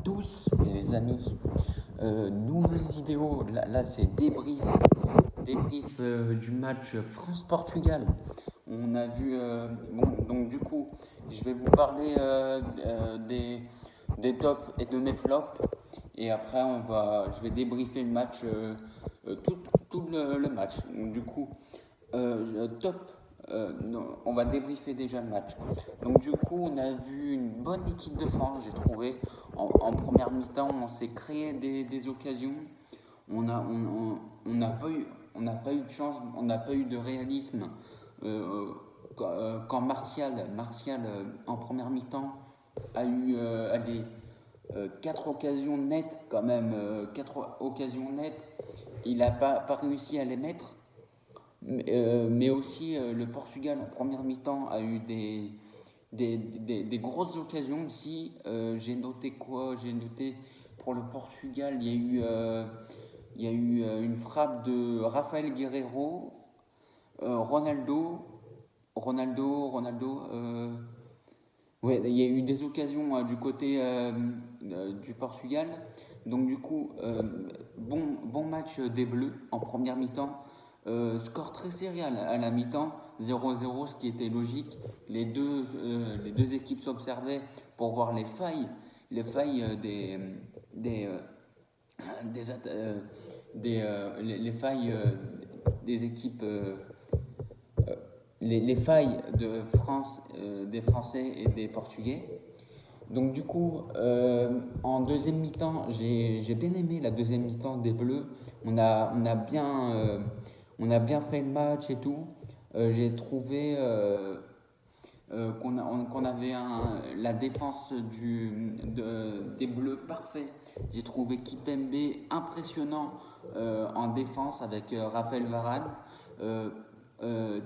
tous les amis, nouvelle vidéo, là c'est débrief du match France-Portugal. On a vu, donc du coup je vais vous parler des tops et de mes flops et après je vais débriefer le match, tout le match. Donc du coup, top. Non, on va débriefer déjà le match. Donc du coup, on a vu une bonne équipe de France, j'ai trouvé. En première mi-temps, on s'est créé des occasions. On n'a pas eu, on n'a pas eu de chance, on n'a pas eu de réalisme. Quand Martial en première mi-temps a eu allez, 4 occasions nettes quand même, 4 occasions nettes, il n'a pas réussi à les mettre. Mais aussi le Portugal en première mi-temps a eu des grosses occasions aussi. J'ai noté quoi? J'ai noté pour le Portugal, il y a eu une frappe de Rafael Guerreiro, Ronaldo, Ronaldo. Ouais, il y a eu des occasions du côté du Portugal. Donc du coup, bon match des Bleus en première mi-temps. Score très serré à la mi-temps, 0-0, ce qui était logique. Les deux équipes s'observaient pour voir les failles des, euh, des, les failles des équipes, les failles de France, des Français et des Portugais. Donc du coup, en deuxième mi-temps, j'ai bien aimé la deuxième mi-temps des Bleus. On a bien fait le match et tout. J'ai trouvé qu'on avait la défense des Bleus parfait. J'ai trouvé Kipembe impressionnant en défense avec Raphaël Varane. Euh,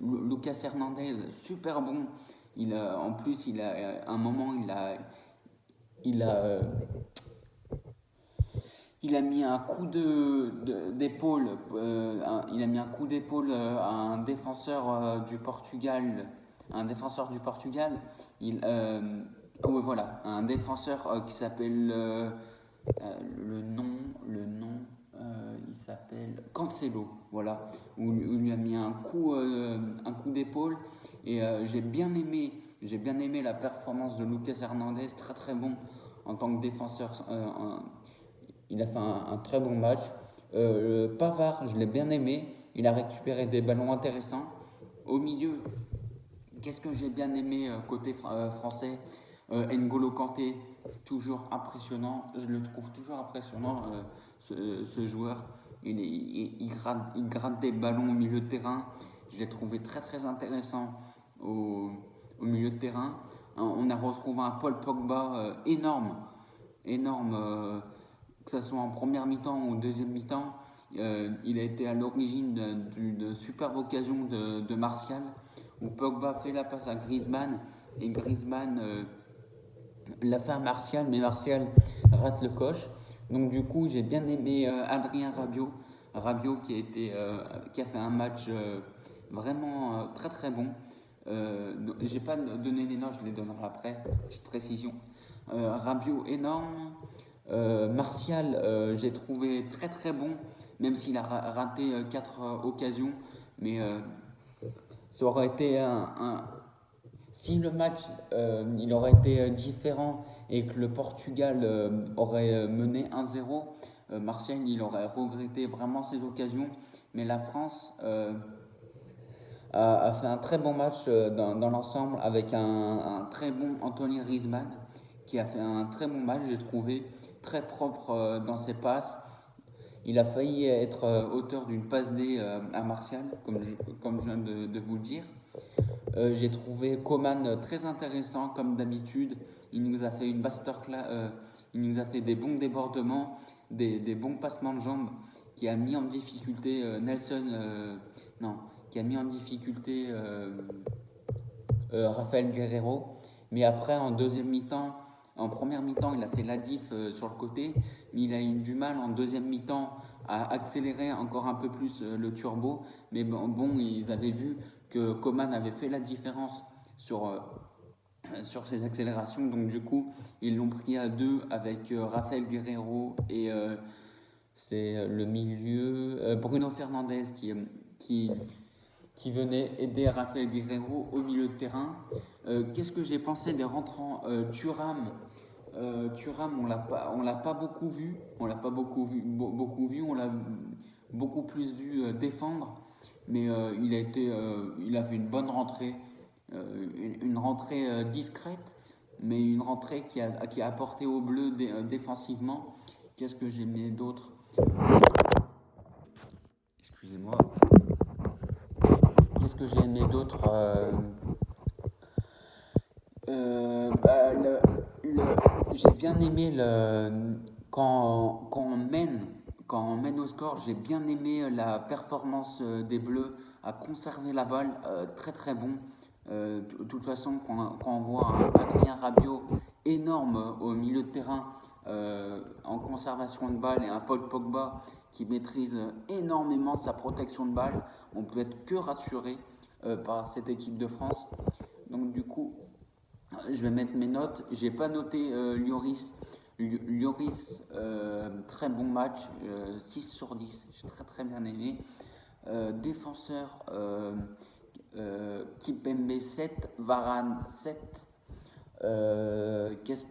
Lucas Hernandez, super bon. En plus, un moment, il a, euh, il a mis un coup d'épaule, il a mis un coup d'épaule à un défenseur du Portugal, Oui, voilà, un défenseur qui s'appelle il s'appelle Cancelo, voilà, où il lui a mis un coup d'épaule et j'ai bien aimé la performance de Lucas Hernandez, très très bon en tant que défenseur. Il a fait un très bon match. Pavard, je l'ai bien aimé. Il a récupéré des ballons intéressants. Au milieu, qu'est-ce que j'ai bien aimé côté français? N'Golo Kanté, toujours impressionnant. Je le trouve toujours impressionnant, ce joueur. Il gratte des ballons au milieu de terrain. Je l'ai trouvé très très intéressant au milieu de terrain. On a retrouvé un Paul Pogba énorme, que ce soit en première mi-temps ou en deuxième mi-temps. Il a été à l'origine d'une superbe occasion de Martial, où Pogba fait la passe à Griezmann, et Griezmann l'a fait à Martial, mais Martial rate le coche. Donc du coup, j'ai bien aimé Adrien Rabiot qui a fait un match vraiment très très bon. J'ai pas donné les notes, je les donnerai après, petite précision. Rabiot énorme. Martial, j'ai trouvé très très bon, même s'il a raté 4 occasions. Mais ça aurait été si le match il aurait été différent et que le Portugal aurait mené 1-0, Martial il aurait regretté vraiment ses occasions. Mais la France a fait un très bon match dans l'ensemble avec un très bon Anthony Griezmann qui a fait un très bon match, j'ai trouvé très propre dans ses passes. Il a failli être auteur d'une passe D à Martial, comme je viens de vous le dire. J'ai trouvé Coman très intéressant comme d'habitude. Il nous a fait une masterclass, il nous a fait des bons débordements, des bons passements de jambes qui a mis en difficulté non, qui a mis en difficulté Rafael Guerreiro. Mais après, en première mi-temps, il a fait la diff sur le côté, mais il a eu du mal en deuxième mi-temps à accélérer encore un peu plus le turbo. Mais bon, ils avaient vu que Coman avait fait la différence sur ses accélérations. Donc du coup, ils l'ont pris à deux avec Rafael Guerreiro et c'est le milieu Bruno Fernandes qui, qui venait aider Rafael Guerreiro au milieu de terrain. Qu'est-ce que j'ai pensé des rentrants Thuram? Thuram, on l'a pas beaucoup vu, on l'a pas beaucoup vu, on l'a beaucoup plus vu défendre, mais il a fait une bonne rentrée, une rentrée discrète, mais une rentrée qui a apporté au bleu défensivement. Qu'est-ce que j'ai mis d'autre? Excusez-moi. Qu'est-ce que j'ai aimé d'autre? Bah, j'ai bien aimé quand on mène au score, j'ai bien aimé la performance des Bleus à conserver la balle, très très bon. De toute façon, quand on voit un Adrien Rabiot énorme au milieu de terrain en conservation de balle et un Paul Pogba qui maîtrise énormément sa protection de balle, on peut être que rassuré par cette équipe de France. Donc du coup, je vais mettre mes notes. J'ai pas noté Lloris. Lloris, très bon match, 6 sur 10. J'ai très très bien aimé. Défenseur, Kimpembe 7, Varane 7.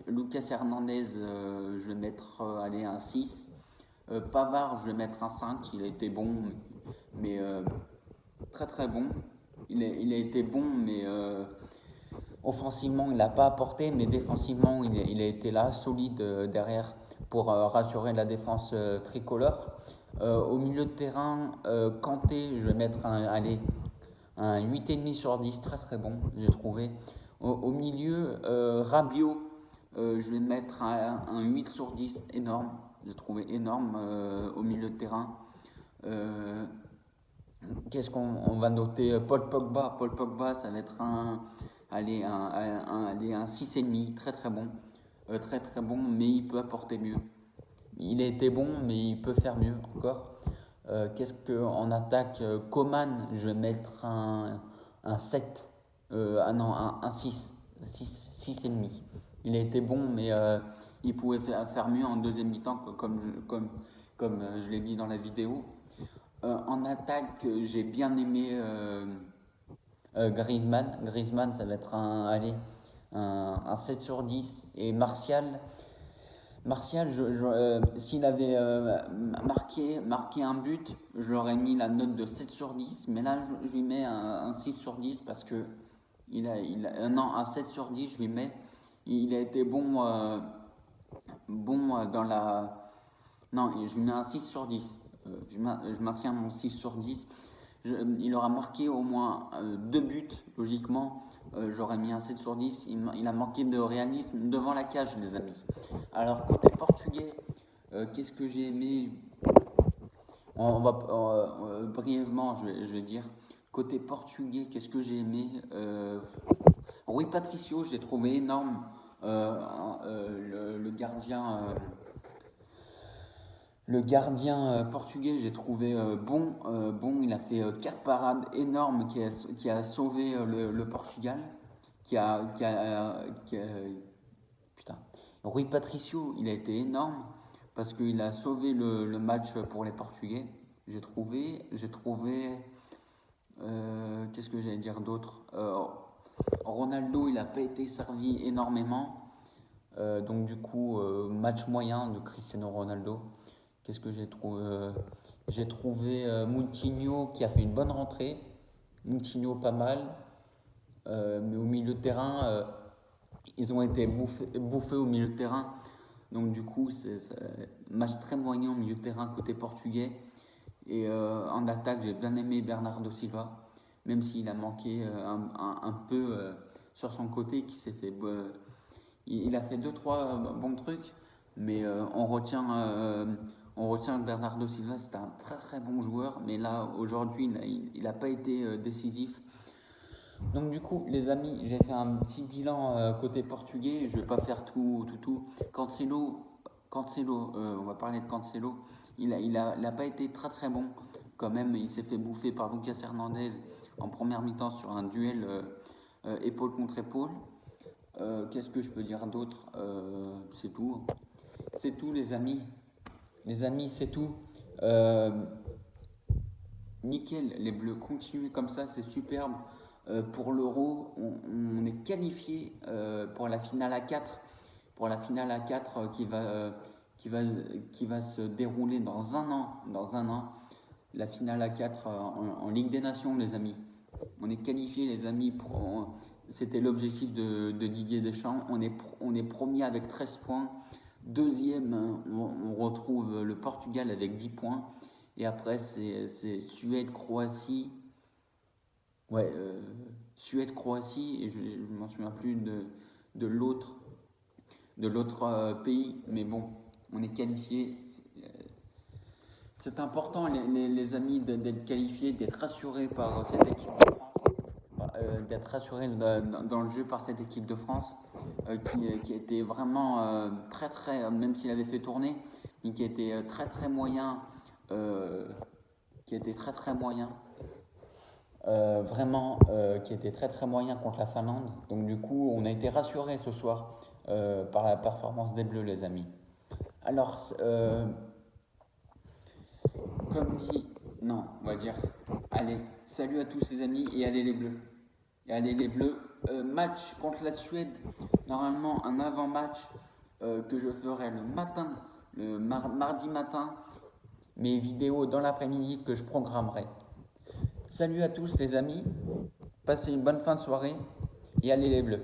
Lucas Hernandez, je vais mettre allez, un 6. Pavard, je vais mettre un 5. Il a été bon, mais très très bon. Il a été bon, mais offensivement, il n'a pas apporté, mais défensivement, il a été là, solide derrière pour rassurer la défense tricolore. Au milieu de terrain, Kanté, je vais mettre un 8,5 sur 10, très très bon, j'ai trouvé. Au milieu, Rabiot, je vais mettre un 8 sur 10, énorme, j'ai trouvé énorme au milieu de terrain. Qu'est-ce qu'on va noter? Paul Pogba. Paul Pogba, ça va être un 6,5, très très bon. Très très bon, mais il peut apporter mieux. Il a été bon, mais il peut faire mieux encore. Qu'est-ce qu'en attaque? Coman, je vais mettre un 7. Non, un 6. 6,5. Il a été bon, mais il pouvait faire mieux en deuxième mi-temps, comme je l'ai dit dans la vidéo. En attaque, j'ai bien aimé Griezmann. Griezmann, ça va être un 7 sur 10. Et Martial, s'il avait marqué un but, j'aurais mis la note de 7 sur 10. Mais là, je lui mets un 6 sur 10 parce que non, un 7 sur 10, je lui mets. Il a été bon, dans la. Non, je lui mets un 6 sur 10. Je maintiens mon 6 sur 10. Il aura marqué au moins 2 buts, logiquement. J'aurais mis un 7 sur 10. Il a manqué de réalisme devant la cage, les amis. Alors, côté portugais, qu'est-ce que j'ai aimé? On va brièvement, je vais dire. Côté portugais, qu'est-ce que j'ai aimé? Rui Patricio, j'ai trouvé énorme. Le gardien. Le gardien portugais, j'ai trouvé bon. Il a fait 4 parades énormes qui a sauvé le Portugal. Putain. Rui Patricio, il a été énorme parce qu'il a sauvé le match pour les Portugais. J'ai trouvé. Qu'est-ce que j'allais dire d'autre? Ronaldo, il n'a pas été servi énormément. Donc du coup, match moyen de Cristiano Ronaldo. Qu'est-ce que j'ai trouvé? J'ai trouvé Moutinho qui a fait une bonne rentrée. Moutinho pas mal. Mais au milieu de terrain, ils ont été bouffés au milieu de terrain. Donc du coup, c'est match très moyen au milieu de terrain côté portugais. Et en attaque, j'ai bien aimé Bernardo Silva. Même s'il a manqué un peu sur son côté, qui s'est fait... il a fait 2-3 bons trucs. Mais on retient que Bernardo Silva, c'était un très très bon joueur, mais là, aujourd'hui, il n'a pas été décisif. Donc du coup, les amis, j'ai fait un petit bilan côté portugais. Je ne vais pas faire tout. Cancelo, on va parler de Cancelo. Il a pas été très très bon. Quand même, il s'est fait bouffer par Lucas Hernandez en première mi-temps sur un duel épaule contre épaule. Qu'est-ce que je peux dire d'autre? C'est tout. C'est tout, les amis. Les amis, c'est tout. Nickel, les Bleus, continuez comme ça, c'est superbe. Pour l'Euro, on est qualifié pour la finale à 4. Pour la finale à 4 qui va se dérouler dans un an. Dans un an. La finale à 4 en Ligue des Nations, les amis. On est qualifié, les amis. C'était l'objectif de Didier Deschamps. On est premier avec 13 points. Deuxième, on retrouve le Portugal avec 10 points. Et après, c'est Suède, Croatie. Ouais, Suède, Croatie. Et je ne m'en souviens plus de l'autre pays. Mais bon, on est qualifié. C'est important, les amis, d'être qualifiés, d'être rassurés par cette équipe de France. D'être rassurés dans le jeu par cette équipe de France qui était vraiment très très, même s'il avait fait tourner, mais qui était très très moyen, qui était très très moyen, vraiment qui était très très moyen contre la Finlande. Donc du coup, on a été rassurés ce soir par la performance des Bleus, les amis. Alors, comme dit, non, on va dire, allez, salut à tous les amis et allez les Bleus. Et allez les Bleus, match contre la Suède, normalement un avant-match que je ferai le matin, le mardi matin, mes vidéos dans l'après-midi que je programmerai. Salut à tous les amis, passez une bonne fin de soirée et allez les Bleus.